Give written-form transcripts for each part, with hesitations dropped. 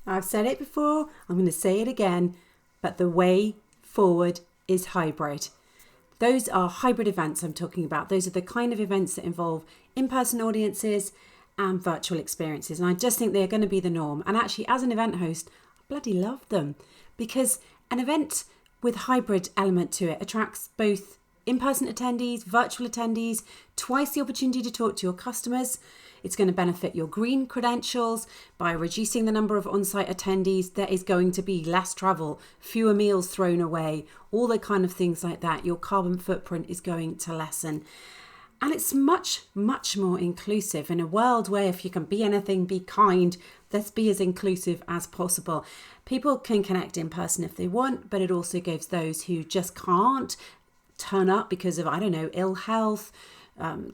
I've said it before, I'm going to say it again, but the way forward is hybrid. Those are hybrid events I'm talking about. Those are the kind of events that involve in-person audiences and virtual experiences. And I just think they're going to be the norm. And actually, as an event host, I bloody love them, because an event with hybrid element to it attracts both in-person attendees, virtual attendees, twice the opportunity to talk to your customers. It's going to benefit your green credentials by reducing the number of on-site attendees. There is going to be less travel, fewer meals thrown away, all the kind of things like that. Your carbon footprint is going to lessen. And it's much, much more inclusive in a world where if you can be anything, be kind. Let's be as inclusive as possible. People can connect in person if they want, but it also gives those who just can't turn up because of, ill health,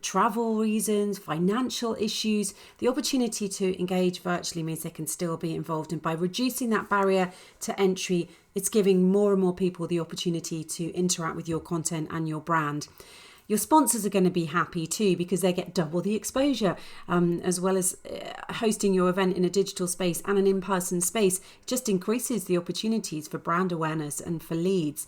travel reasons, financial issues. The opportunity to engage virtually means they can still be involved. And by reducing that barrier to entry, it's giving more and more people the opportunity to interact with your content and your brand. Your sponsors are going to be happy too, because they get double the exposure, as well as hosting your event in a digital space and an in-person space. It just increases the opportunities for brand awareness and for leads.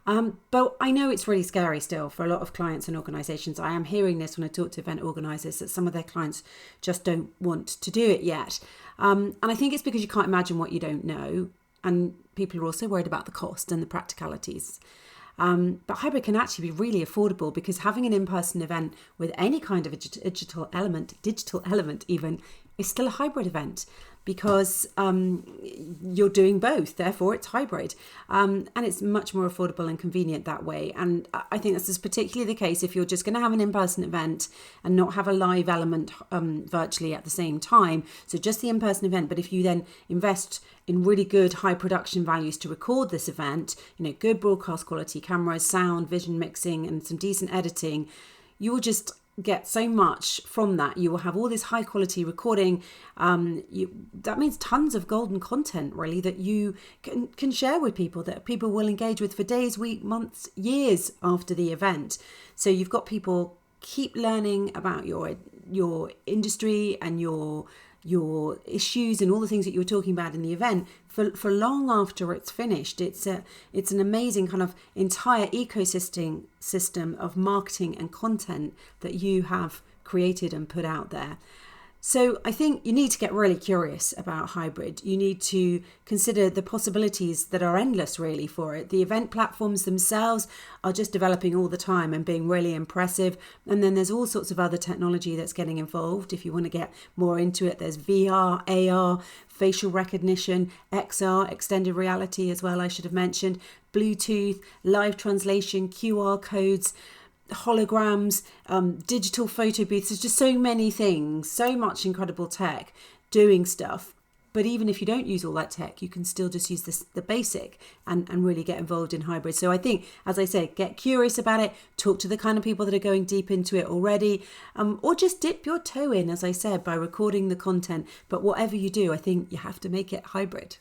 But I know it's really scary still for a lot of clients and organisations. I am hearing this when I talk to event organisers, that some of their clients just don't want to do it yet. And I think it's because you can't imagine what you don't know. And people are also worried about the cost and the practicalities. But hybrid can actually be really affordable, because having an in-person event with any kind of a digital element even, is still a hybrid event, because you're doing both. Therefore, it's hybrid. And it's much more affordable and convenient that way. And I think this is particularly the case if you're just going to have an in-person event and not have a live element virtually at the same time. So just the in-person event. But if you then invest in really good high production values to record this event, good broadcast quality, cameras, sound, vision mixing, and some decent editing, you will just get so much from that. You will have all this high quality recording. That means tons of golden content, really, that you can share with people, that people will engage with for days, weeks, months, years after the event. So you've got people keep learning about your industry and your issues and all the things that you were talking about in the event for long after it's finished. It's an amazing kind of entire system of marketing and content that you have created and put out there. So I think you need to get really curious about hybrid. You need to consider the possibilities that are endless, really, for it. The event platforms themselves are just developing all the time and being really impressive. And then there's all sorts of other technology that's getting involved. If you want to get more into it, there's VR, AR, facial recognition, XR, extended reality as well, I should have mentioned, Bluetooth, live translation, QR codes, holograms, digital photo booths. There's just so many things, so much incredible tech doing stuff. But even if you don't use all that tech, you can still just use the basic and really get involved in hybrid. So I think, as I say, get curious about it, talk to the kind of people that are going deep into it already, or just dip your toe in, as I said, by recording the content. But whatever you do, I think you have to make it hybrid.